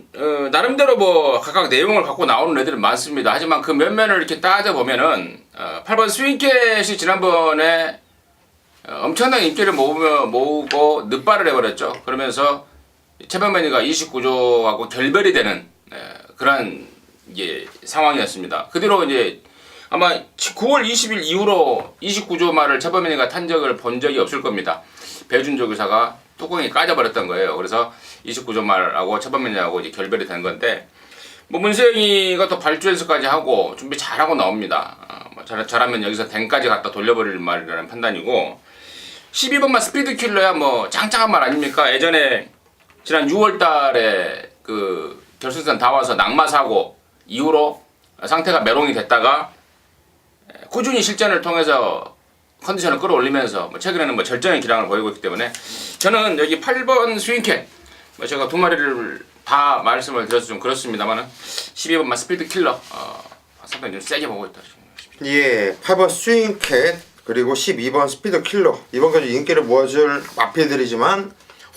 나름대로 뭐 각각 내용을 갖고 나오는 애들은 많습니다. 하지만 그 면면을 이렇게 따져보면은 8번 스윙캣이 지난번에 엄청난 인기를 모으고 늑발을 해버렸죠. 그러면서 최범맨이가 29조하고 결별이 되는 그런 상황이었습니다. 그 뒤로 이제 아마 9월 20일 이후로 29조 말을 최범맨이가 탄 적을 본 적이 없을 겁니다. 배준조 교사가 뚜껑이 까져버렸던 거예요. 그래서 29조 말하고 최범맨이하고 이제 결별이 된 건데, 뭐 문세영이가 또 발주연습까지 하고 준비 잘하고 나옵니다. 뭐 잘하면 여기서 댕까지 갖다 돌려버릴 말이라는 판단이고, 12번만 스피드 킬러야 뭐 짱짱한 말 아닙니까? 예전에 지난 6월달에 그 결승선 다 와서 낙마 사고 이후로 상태가 메롱이 됐다가 꾸준히 실전을 통해서 컨디션을 끌어올리면서 뭐 최근에는 뭐 절정의 기량을 보이고 있기 때문에 저는 여기 8번 스윙캣, 뭐 제가 두 마리를 다 말씀을 드려서 좀 그렇습니다만은 12번만 스피드 킬러 상당히 좀 세게 보고 있다. 예, 8번 스윙캣 그리고 12번 스피드 킬러, 이번까지 인기를 모아줄 마필들이지만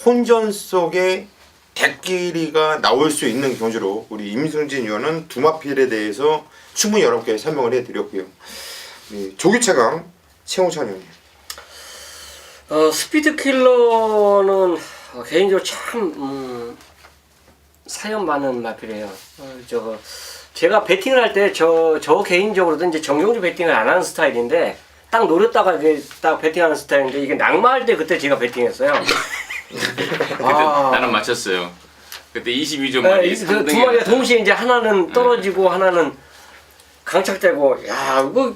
혼전 속에 대끼리가 나올 수 있는 경주로 우리 임승진 의원은 두 마필에 대해서 충분히 여러분께 설명을 해드렸고요. 조기체강 최홍찬 의원님. 스피드 킬러는 개인적으로 참 사연 많은 마필이에요. 제가 배팅을 할 때 저 개인적으로도 이제 정경주 배팅을 안 하는 스타일인데, 딱 노렸다가 이제 딱 배팅하는 스타일인데, 이게 낙마할 때 그때 제가 배팅했어요. 나는 맞췄어요. 그때 22점 말이 두 마리가 동시에 이제 하나는 떨어지고 하나는 강착되고, 야, 이거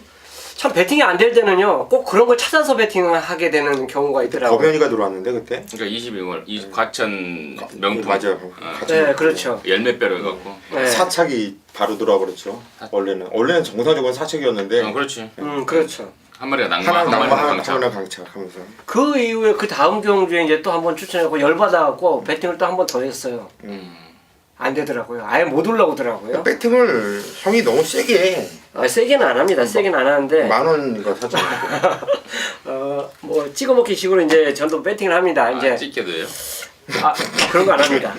참 배팅이 안 될 때는요, 꼭 그런 걸 찾아서 배팅을 하게 되는 경우가 있더라고요. 법연이가 들어왔는데 그때. 그러니까 22월 과천 명품. 맞아요. 네, 그렇죠. 열몇 배로 해갖고. 네. 사착이 바로 들어와 버렸죠. 원래는 정상적으로 사착이었는데. 그렇지. 그렇죠. 한 마리가 낙마, 하나 한 낙마, 마리가 하나 강착. 강착하면서. 그 이후에 그 다음 경주에 이제 또 한번 추천하고 열받아갖고 배팅을 또 한 번 더 했어요. 안 되더라고요. 아예 못 올라오더라고요. 배팅을 형이 너무 세게 세게는 안 합니다. 세게는 안 하는데. 10,000원 이거 사잖아요. 뭐 찍어먹기 식으로 이제 전도 배팅을 합니다. 이제 찍게도요. 그런 거 안 합니다.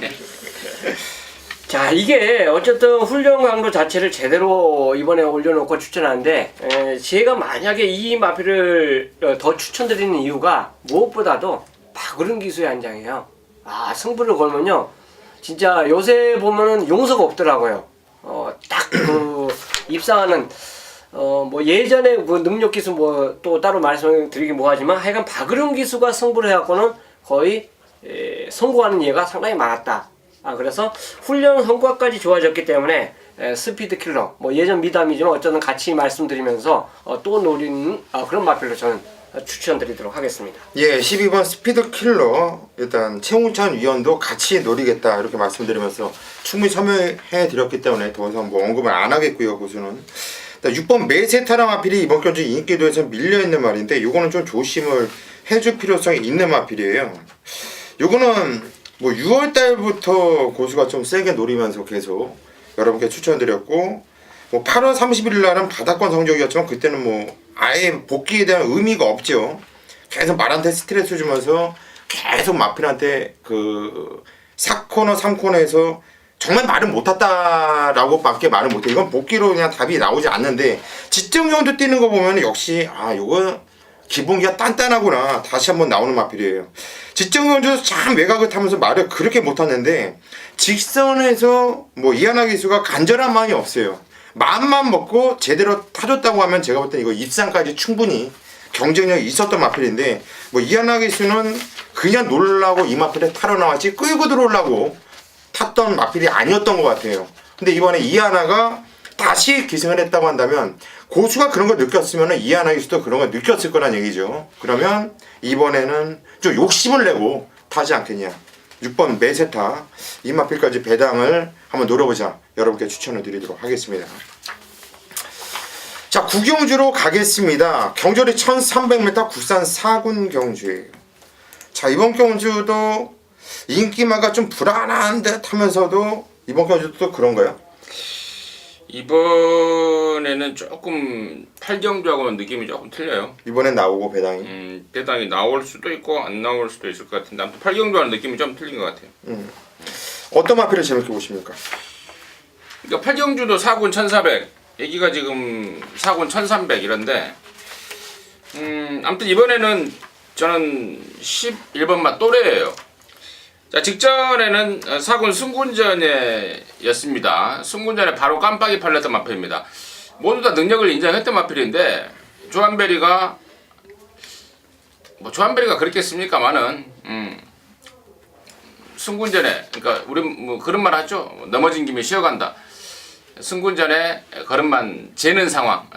자, 이게 어쨌든 훈련 강도 자체를 제대로 이번에 올려놓고 추천하는데, 제가 만약에 이 마필을 더 추천드리는 이유가 무엇보다도 박으른 기수의 한 장이에요. 승부를 걸면요, 진짜 요새 보면은 용서가 없더라고요. 딱 그 입상하는 뭐 예전에 그 능력 기수 뭐 또 따로 말씀드리기 뭐하지만, 하여간 박으른 기수가 승부를 해갖고는 거의 성공하는 예가 상당히 많았다. 그래서 훈련 성과까지 좋아졌기 때문에 스피드 킬러, 뭐 예전 미담이지만 어쨌든 같이 말씀드리면서 또 노리는 그런 마필로 저는 추천드리도록 하겠습니다. 예, 12번 스피드 킬러 일단 최홍찬 위원도 같이 노리겠다 이렇게 말씀드리면서 충분히 설명해 드렸기 때문에 더 이상 뭐 언급을 안 하겠고요. 고수는 6번 메세타라 마필이 이번 경주 인기도에서 밀려있는 말인데, 요거는 좀 조심을 해줄 필요성이 있는 마필이에요. 요거는 뭐 6월달부터 고수가 좀 세게 노리면서 계속 여러분께 추천드렸고, 뭐 8월 31일 날은 바닥권 성적이었지만 그때는 뭐 아예 복귀에 대한 의미가 없죠. 계속 말한테 스트레스 주면서 계속 마필한테 그 4코너 3코너에서 정말 말을 못했다라고 밖에 말을 못해. 이건 복귀로 그냥 답이 나오지 않는데, 지정경도 뛰는 거 보면 역시 요거 기본기가 단단하구나 다시 한번 나오는 마필이에요. 직전 경주에서 참 외곽을 타면서 말을 그렇게 못하는데 직선에서 뭐 이하나 기수가 간절한 마음이 없어요. 마음만 먹고 제대로 타줬다고 하면 제가 볼 때 이거 입상까지 충분히 경쟁력이 있었던 마필인데 뭐 이하나 기수는 그냥 놀라고 이 마필에 타러 나왔지 끌고 들어오려고 탔던 마필이 아니었던 것 같아요. 근데 이번에 이하나가 다시 기승을 했다고 한다면 고수가 그런 걸 느꼈으면 이하나 기수도 그런 걸 느꼈을 거란 얘기죠. 그러면 이번에는 좀 욕심을 내고 타지 않겠냐. 6번 메세타 이 마필까지 배당을 한번 노려보자 여러분께 추천을 드리도록 하겠습니다. 자, 구경주로 가겠습니다. 경절이 1300m 국산 4군 경주예요. 자, 이번 경주도 인기마가 좀 불안한 듯 하면서도 이번 경주도 또 그런가요? 이번에는 조금 8경주하고는 느낌이 조금 틀려요. 이번엔 나오고 배당이 배당이 나올 수도 있고 안 나올 수도 있을 것 같은데 아무튼 8경주와는 느낌이 좀 틀린 것 같아요. 어떤 마필을 재밌게 보십니까? 그러니까 8경주도 4군 1400 여기가 지금 4군 1300 이런데 아무튼 이번에는 저는 11번마 또래예요. 자, 직전에는 4군 승군전에였습니다. 승군전에 바로 깜빡이 팔렸던 마필입니다. 모두 다 능력을 인정했던 마필인데 조한베리가 뭐 조한베리가 그랬겠습니까만은 승군전에 그러니까 우리 뭐 그런 말 하죠. 넘어진 김에 쉬어간다. 승군전에 걸음만 재는 상황,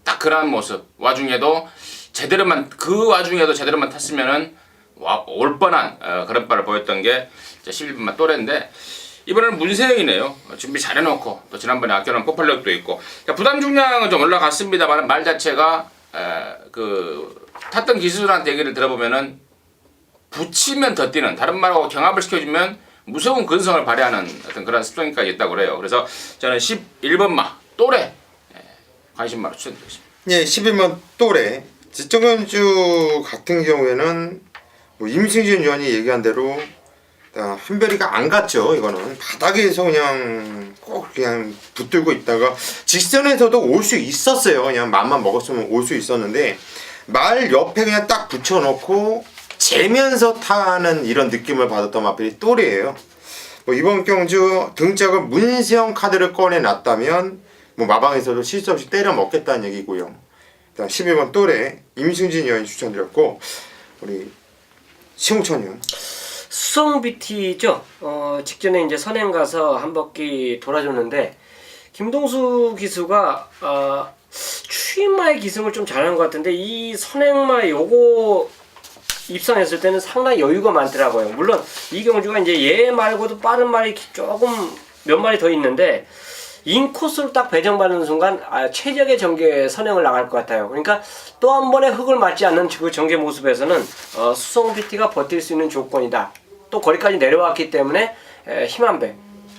딱 그러한 모습 와중에도 제대로만 탔으면은 올 뻔한 그런 바를 보였던 게 11번만 또래인데 이번에는 문세영이네요. 준비 잘해놓고 또 지난번에 아껴놓은 폭발력도 있고 부담 중량은 좀 올라갔습니다만 말 자체가 그 탔던 기술한테 얘기를 들어보면은 붙이면 더 뛰는 다른 말하고 경합을 시켜주면 무서운 근성을 발휘하는 어떤 그런 습성까지 있다고 그래요. 그래서 저는 11번마 또래 관심마로 추천드리겠습니다. 예, 11번 또래 직전경주 같은 경우에는 뭐 임승진 위원이 얘기한 대로 한별이가 안 갔죠. 이거는 바닥에서 그냥 꼭 그냥 붙들고 있다가 직선에서도 올 수 있었어요. 그냥 맘만 먹었으면 올 수 있었는데 말 옆에 그냥 딱 붙여놓고 재면서 타는 이런 느낌을 받았던 마필이 또래예요. 뭐 이번 경주 등짝을 문세영 카드를 꺼내놨다면 뭐 마방에서도 실수 없이 때려 먹겠다는 얘기고요. 일단 11번 또래 임승진 위원이 추천드렸고 우리 신홍천 의원 수성 BT죠. 직전에 이제 선행 가서 한 바퀴 돌아줬는데 김동수 기수가 추임마의 기승을 좀 잘하는 것 같은데 이 선행마 요거 입상했을 때는 상당히 여유가 많더라고요. 물론 이 경주가 이제 얘 말고도 빠른 말이 조금 몇 마리 더 있는데 인코스로 딱 배정받는 순간 최적의 전개 선행을 나갈 것 같아요. 그러니까 또 한 번의 흙을 맞지 않는 그 전개 모습에서는 수성 BT가 버틸 수 있는 조건이다. 또 거리까지 내려왔기 때문에 힘 한 배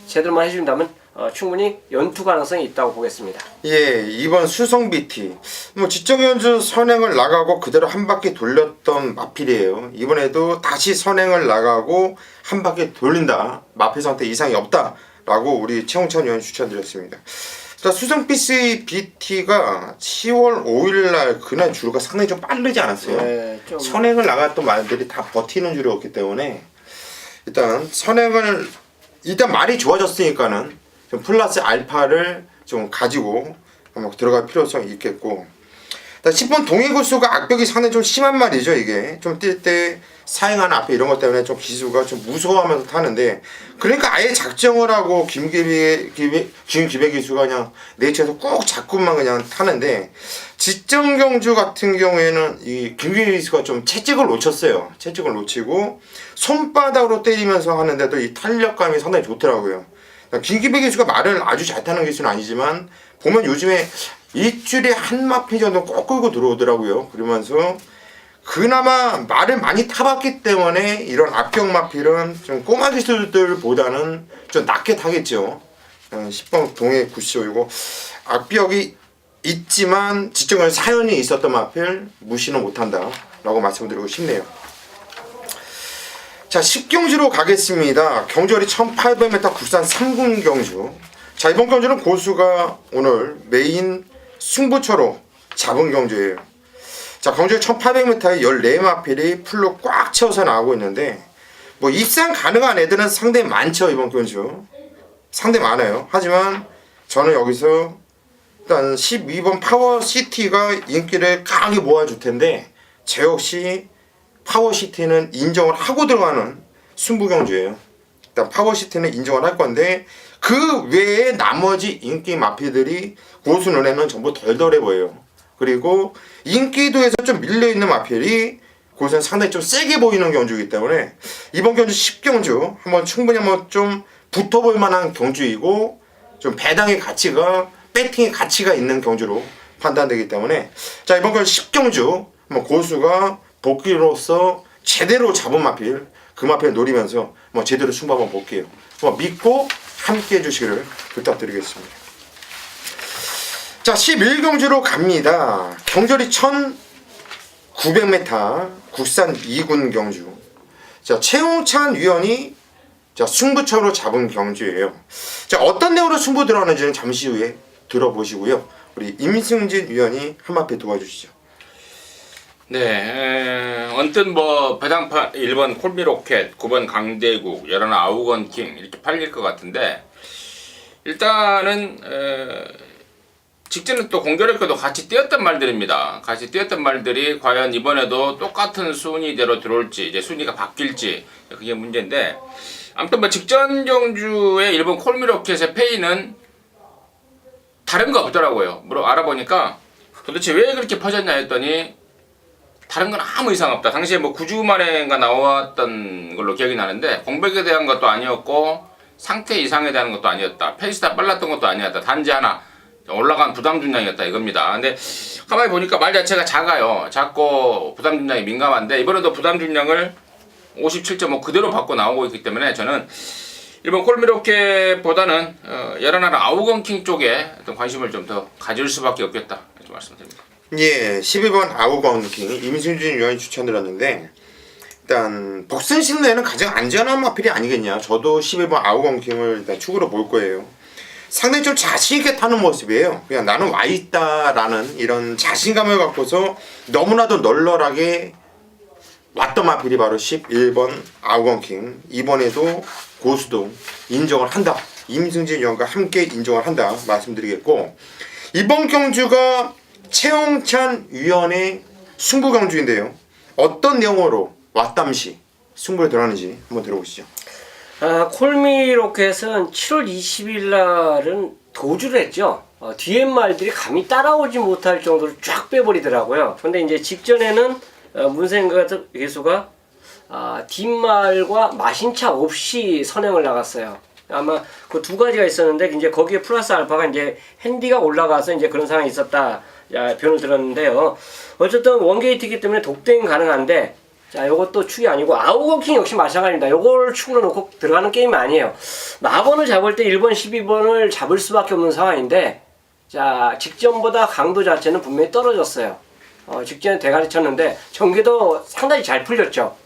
제대로만 해준다면 충분히 연투 가능성이 있다고 보겠습니다. 예, 이번 수성 BT 뭐 직전경주 선행을 나가고 그대로 한 바퀴 돌렸던 마필이에요. 이번에도 다시 선행을 나가고 한 바퀴 돌린다. 마필 상태 이상이 없다 라고 우리 최홍천 의원 추천드렸습니다. 수성 BT가 10월 5일날 그날 주루가 상당히 좀 빠르지 않았어요? 네, 좀... 선행을 나갔던 말들이 다 버티는 주루였기 때문에 일단 선행을 일단 말이 좋아졌으니까는 좀 플러스 알파를 좀 가지고 한번 들어갈 필요성이 있겠고 10번 동해구수가 악벽이 상당히 좀 심한 말이죠. 이게 좀 뛸 때 사행하는 앞에 이런 것 때문에 좀 기수가 좀 무서워하면서 타는데 그러니까 아예 작정을 하고 김기배 기수가 그냥 내치에서 꾹 잡고만 그냥 타는데 직전경주 같은 경우에는 이 김기배 기수가 좀 채찍을 놓쳤어요. 채찍을 놓치고 손바닥으로 때리면서 하는데도 이 탄력감이 상당히 좋더라고요. 김기배 기수가 말을 아주 잘 타는 기수는 아니지만 보면 요즘에 일주일에 한 마필 정도 꼭 끌고 들어오더라고요. 그러면서 그나마 말을 많이 타봤기 때문에 이런 앞경 마필은 좀 꼬마 기수들보다는 좀 낮게 타겠죠. 10번 동해 구시오이고 앞벽이 있지만 직전에 사연이 있었던 마필 무시는 못한다 라고 말씀드리고 싶네요. 자, 10경주로 가겠습니다. 경주거리 1800m 국산 3군 경주. 자, 이번 경주는 고수가 오늘 메인 승부처로 잡은 경주예요. 자, 경주에 1800m에 14마필이 풀로 꽉 채워서 나오고 있는데 뭐 입상 가능한 애들은 상당히 많죠. 이번 경주 상당히 많아요. 하지만 저는 여기서 일단 12번 파워시티가 인기를 강하게 모아줄 텐데 제 역시 파워시티는 인정을 하고 들어가는 승부경주예요. 일단 파워시티는 인정을 할 건데 그 외에 나머지 인기 마필들이 고수 눈에는 전부 덜덜해 보여요. 그리고 인기도에서 좀 밀려있는 마필이 고수는 상당히 좀 세게 보이는 경주이기 때문에 이번 경주 10경주 한번 충분히 한번 좀 붙어볼 만한 경주이고 좀 배당의 가치가 배팅의 가치가 있는 경주로 판단되기 때문에 자, 이번 경주 10경주 한번 고수가 복귀로서 제대로 잡은 마필 그 마필 노리면서 뭐 제대로 승부 한번 볼게요. 뭐 믿고 함께 해주시기를 부탁드리겠습니다. 자, 11경주로 갑니다. 경절이 1900m 국산 2군 경주. 자, 최홍찬 위원이 자, 승부처로 잡은 경주예요. 자, 어떤 내용으로 승부 들어가는지는 잠시 후에 들어보시고요. 우리 임승진 위원이 한 마필 도와주시죠. 네, 언뜻 뭐 배당판 1번 콜미로켓, 9번 강대국, 11 아우건킹 이렇게 팔릴 것 같은데 일단은 직전에 또 공교롭게도 같이 뛰었던 말들입니다. 같이 뛰었던 말들이 과연 이번에도 똑같은 순위대로 들어올지 이제 순위가 바뀔지 그게 문제인데 아무튼 뭐 직전 경주의 일본 콜미로켓의 페이는 다른 거 없더라고요. 물어 알아보니까 도대체 왜 그렇게 퍼졌냐 했더니 다른 건 아무 이상 없다. 당시에 뭐 9주 만에가 나왔던 걸로 기억이 나는데 공백에 대한 것도 아니었고 상태 이상에 대한 것도 아니었다. 페이스가 빨랐던 것도 아니었다. 단지 하나 올라간 부담 중량이었다 이겁니다. 근데 가만히 보니까 말 자체가 작아요. 작고 부담 중량이 민감한데 이번에도 부담 중량을 57.5 그대로 받고 나오고 있기 때문에 저는 일본 콜미로켓보다는 열하나 아우건킹 쪽에 어떤 관심을 좀 더 가질 수밖에 없겠다 이렇게 말씀드립니다. 예, 12번 아우건킹 임승진 위원이 추천드렸는데 일단 복순식 내에는 가장 안전한 마필이 아니겠냐. 저도 12번 아우건킹을 일단 축으로 볼 거예요. 상당히 좀 자신있게 타는 모습이에요. 그냥 나는 와있다라는 이런 자신감을 갖고서 너무나도 널널하게 왔던 마필이 바로 11번 아우건킹. 이번에도 고수도 인정을 한다. 임승진 위원과 함께 인정을 한다 말씀드리겠고 이번 경주가 최홍찬 위원의 승부 경주인데요. 어떤 내용으로 왓담시 승부를 들어가는지 한번 들어보시죠. 콜미로켓은 7월 20일 날은 도주를 했죠. 뒤에 말들이 감히 따라오지 못할 정도로 쫙 빼버리더라고요. 근데 이제 직전에는 문세인가 개수가 뒷말과 마신차 없이 선행을 나갔어요. 아마 그 두 가지가 있었는데 이제 거기에 플러스 알파가 이제 핸디가 올라가서 이제 그런 상황이 있었다 변을 들었는데요. 어쨌든 원게이트이기 때문에 독대행 가능한데 자, 요것도 축이 아니고 아우건킹 역시 마찬가지입니다. 요걸 축으로 놓고 들어가는 게임이 아니에요. 마번을 잡을 때 1번, 12번을 잡을 수밖에 없는 상황인데 자, 직전보다 강도 자체는 분명히 떨어졌어요. 직전에 대가리 쳤는데 전개도 상당히 잘 풀렸죠.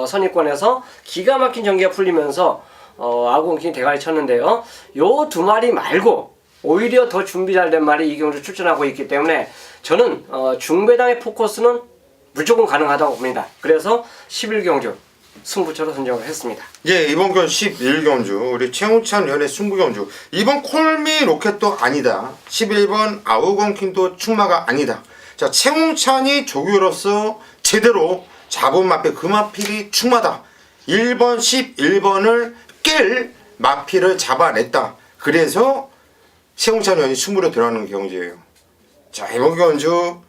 선입권에서 기가 막힌 전개가 풀리면서 아우건킹이 대가리 쳤는데요. 요 두 마리 말고 오히려 더 준비 잘 된 말이 이 경주 출전하고 있기 때문에 저는 중배당의 포커스는 무조건 가능하다고 봅니다. 그래서 11경주 승부처로 선정을 했습니다. 예, 이번 경 11경주 우리 최홍찬 위원의 승부경주 이번 콜미 로켓도 아니다. 11번 아우건킹도 충마가 아니다. 자, 최홍찬이 조교로서 제대로 잡은 마필 그 마필이 충마다. 1번 11번을 깰 마필을 잡아냈다. 그래서 최홍찬 위원이 승부로 들어가는 경주예요. 자, 이번 경주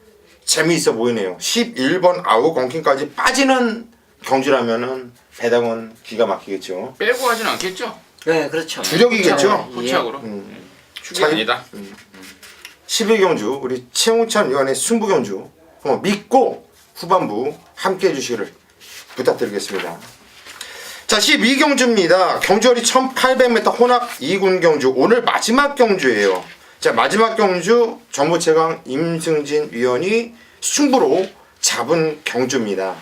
재미있어 보이네요. 11번 아우건킹까지 빠지는 경주라면은 배당은 기가 막히겠죠. 빼고 하진 않겠죠? 네, 그렇죠. 주력이겠죠. 후착으로. 축이 아니다. 11경주 우리 최홍찬 위원의 승부경주 믿고 후반부 함께 해주시기를 부탁드리겠습니다. 자, 12경주입니다. 경주거리 1800m 혼합 2군 경주 오늘 마지막 경주예요. 자, 마지막 경주 정보최강 임승진 위원이 승부로 잡은 경주입니다.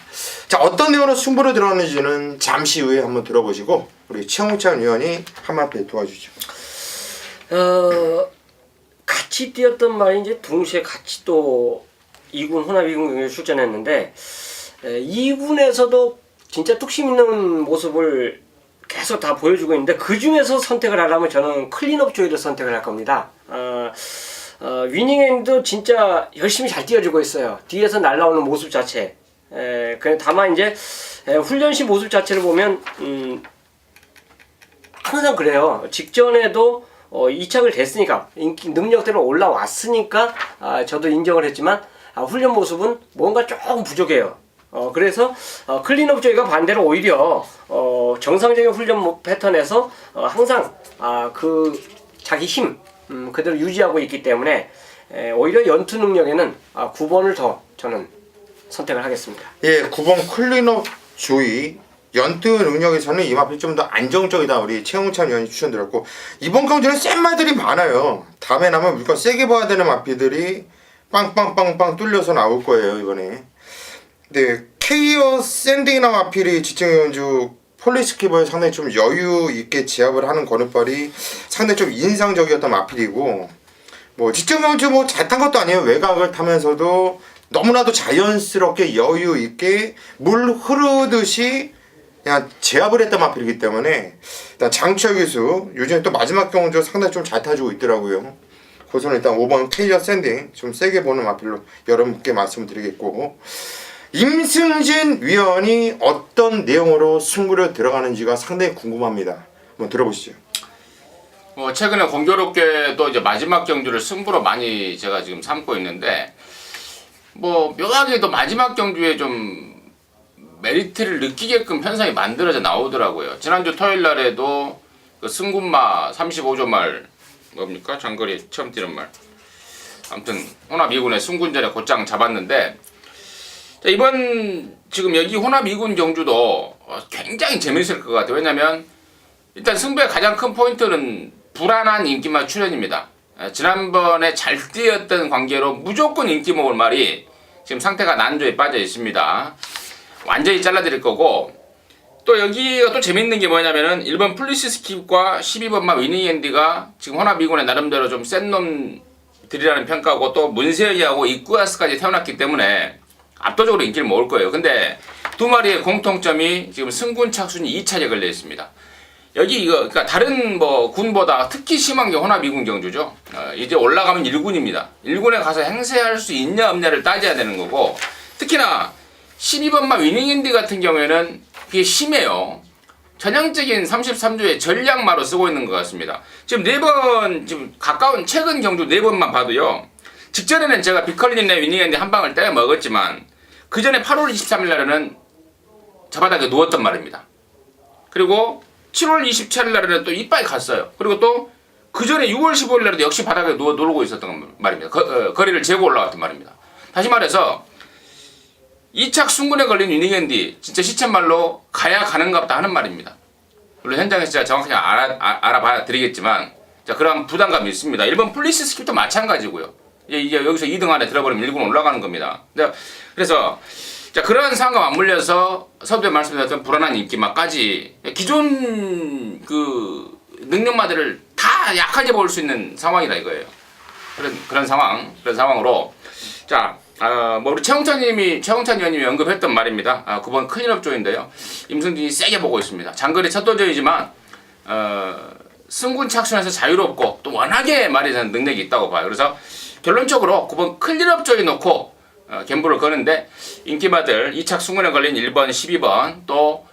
자, 어떤 내용으로 승부로 들어가는지는 잠시 후에 한번 들어보시고 우리 최홍찬 위원이 한마디 도와주시죠. 같이 뛰었던 말이 이제 동시에 같이 또 2군 혼합 2군 경기에 출전했는데 2군에서도 진짜 뚝심 있는 모습을 계속 다 보여주고 있는데 그 중에서 선택을 하려면 저는 클린업 조이를 선택을 할 겁니다. 위닝엔도 진짜 열심히 잘 뛰어주고 있어요. 뒤에서 날라오는 모습 자체. 다만 이제 훈련시 모습 자체를 보면 항상 그래요. 직전에도 2착을 됐으니까 능력대로 올라왔으니까 저도 인정을 했지만 훈련 모습은 뭔가 조금 부족해요. 그래서 클린업 조이가 반대로 오히려 정상적인 훈련 패턴에서 항상 그 자기 힘 그대로 유지하고 있기 때문에 오히려 연투 능력에는 9번을 더 저는 선택을 하겠습니다. 예, 9번 클린업 조이 연투 능력에서는 이 마필 좀 더 안정적이다. 우리 최홍찬 위원이 추천드렸고 이번 경기는 센 말들이 많아요. 다음에 나면 무조건 세게 봐야 되는 마필들이 빵빵빵빵 뚫려서 나올 거예요 이번에. 네, 케이어 샌딩이나 마필이 지청연주 폴리스키버에 상당히 좀 여유 있게 제압을 하는 거느빨이 상당히 좀 인상적이었던 마필이고 뭐 지청연주 뭐 잘 탄 것도 아니에요. 외곽을 타면서도 너무나도 자연스럽게 여유 있게 물 흐르듯이 그냥 제압을 했던 마필이기 때문에 일단 장철 기수 요즘에 또 마지막 경주 상당히 좀 잘 타주고 있더라고요. 그래서 일단 5번 케이어 샌딩 좀 세게 보는 마필로 여러분께 말씀드리겠고 임승진 위원이 어떤 내용으로 승부를 들어가는지가 상당히 궁금합니다. 한번 들어보시죠. 최근에 공교롭게 또 이제 마지막 경주를 승부로 많이 제가 지금 삼고 있는데 묘하게도 마지막 경주에 좀 메리트를 느끼게끔 현상이 만들어져 나오더라고요. 지난주 토요일 날에도 그 승군마 35조 말 뭡니까? 장거리 처음 뛰는 말. 아무튼 혼합 2군의 승군전에 곧장 잡았는데 이번 지금 여기 혼합 2군 경주도 굉장히 재밌을 것 같아요. 왜냐면 일단 승부의 가장 큰 포인트는 불안한 인기말 출현입니다. 지난번에 잘 뛰었던 관계로 무조건 인기 먹을 말이 지금 상태가 난조에 빠져 있습니다. 완전히 잘라드릴 거고 또 여기가 또 재밌는 게 뭐냐면은 1번 플리시 스킵과 12번마 위닝앤디가 지금 혼합 2군의 나름대로 좀 센 놈들이라는 평가고 또 문세희하고 이쿠야스까지 태어났기 때문에 압도적으로 인기를 먹을 거예요. 근데 두 마리의 공통점이 지금 승군 착순이 2차에 걸려 있습니다. 여기 그러니까 다른 군보다 특히 심한 게 혼합 2군 경주죠. 이제 올라가면 1군입니다. 1군에 가서 행세할 수 있냐 없냐를 따져야 되는 거고 특히나 12번마 위닝앤디 같은 경우에는 그게 심해요. 전형적인 33조의 전략마로 쓰고 있는 것 같습니다. 지금 4번 지금 가까운 최근 경주 4번만 봐도요. 직전에는 제가 비컬린의 위닝앤디 한 방을 때려 먹었지만 그 전에 8월 23일 날에는 저 바닥에 누웠단 말입니다. 그리고 7월 27일 날에는 또 이빨이 갔어요. 그리고 또 그 전에 6월 15일 날에도 역시 바닥에 놀고 있었던 말입니다. 거리를 재고 올라왔단 말입니다. 다시 말해서 2착 순군에 걸린 위닝앤디 진짜 시쳇말로 가야 가는갑다 하는 말입니다. 물론 현장에서 제가 정확히 알아봐 드리겠지만 자, 그런 부담감이 있습니다. 1번 플리시 스킵도 마찬가지고요. 이제 여기서 2등 안에 들어버리면 1군 올라가는 겁니다. 그래서 자, 그러한 상황과 맞물려서 서두에 말씀드렸던 불안한 인기마까지 기존 그 능력마들을 다 약하게 볼 수 있는 상황이다 이거예요. 그런 상황으로 자, 우리 최홍찬 의원님이 언급했던 말입니다. 9번 클린업 조인데요. 임승진이 세게 보고 있습니다. 장거리 첫 도전이지만 승군 착순에서 자유롭고 또 워낙에 말이 되는 능력이 있다고 봐요. 그래서 결론적으로 9번 클린업 조이 놓고 갬블을 거는데 인기마들 2착 승군에 걸린 1번, 12번 또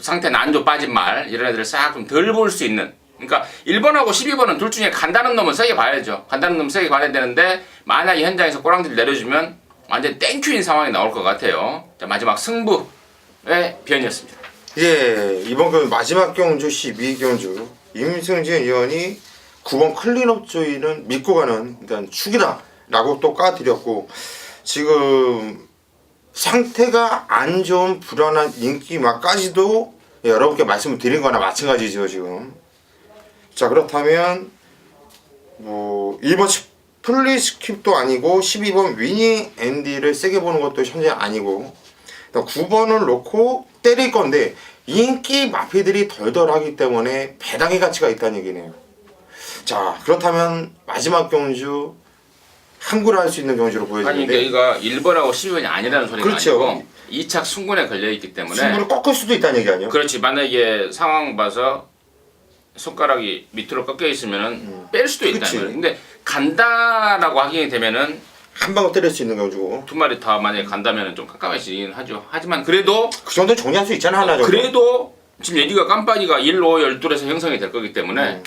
상태 난조 빠진 말 이런 애들을 싹 좀 덜 볼 수 있는 그러니까 1번하고 12번은 둘 중에 간다는 놈은 세게 봐야죠. 간다는 놈은 세게 봐야 되는데 만약에 현장에서 꼬랑지를 내려주면 완전 땡큐인 상황이 나올 것 같아요. 자, 마지막 승부의 변이었습니다. 예, 이번 경주 마지막 경주 12경주 임승진 의원이 9번 클린업 조이는 믿고 가는 일단 축이다 라고 또 까드렸고 지금 상태가 안 좋은 불안한 인기마까지도 여러분께 말씀을 드린 거나 마찬가지죠 지금. 자, 그렇다면 1번 플리스킵도 아니고 12번 위닝 앤디를 세게 보는 것도 현재 아니고 9번을 놓고 때릴 건데 인기 마피들이 덜덜하기 때문에 배당의 가치가 있다는 얘기네요. 자, 그렇다면 마지막 경주 함구를 할 수 있는 경주로 아니 보여지는데 여기가 1번하고 12번이 아니라는 소리가 그렇죠. 아니고 2착 승군에 걸려있기 때문에 승부를 꺾을 수도 있다는 얘기 아니에요? 그렇지. 만약에 상황 봐서 손가락이 밑으로 꺾여 있으면은 뺄 수도 있다는 그치. 거예요. 근데 간다라고 확인이 되면은 한 방울 때릴 수 있는 경주고 두 마리 다 만약에 간다면은 좀 깜깜해지긴 하죠. 하지만 그래도 그 정도 정리할 수 있잖아 하나 정도. 그래도 지금 여기가 깜빡이가 1, 5, 12에서 형성이 될 거기 때문에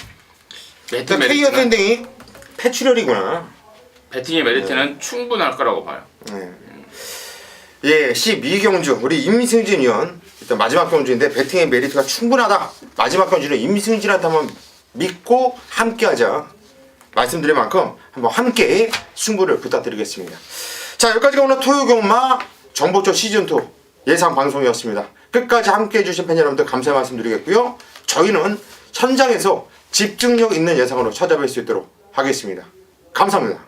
배팅 그러니까 K어 메리트는 샌딩이 패출혈이구나. 배팅의 메리트는 충분할 거라고 봐요. 네. 예, 12경주 우리 임승진 위원 일단 마지막 경주인데 배팅의 메리트가 충분하다. 마지막 경주는 임승진한테 한번 믿고 함께하자 말씀드릴 만큼 한번 함께 승부를 부탁드리겠습니다. 자, 여기까지가 오늘 토요경마 정보초 시즌2 예상 방송이었습니다. 끝까지 함께해 주신 팬 여러분들 감사의 말씀드리겠고요. 저희는 현장에서 집중력 있는 예상으로 찾아뵐 수 있도록 하겠습니다. 감사합니다.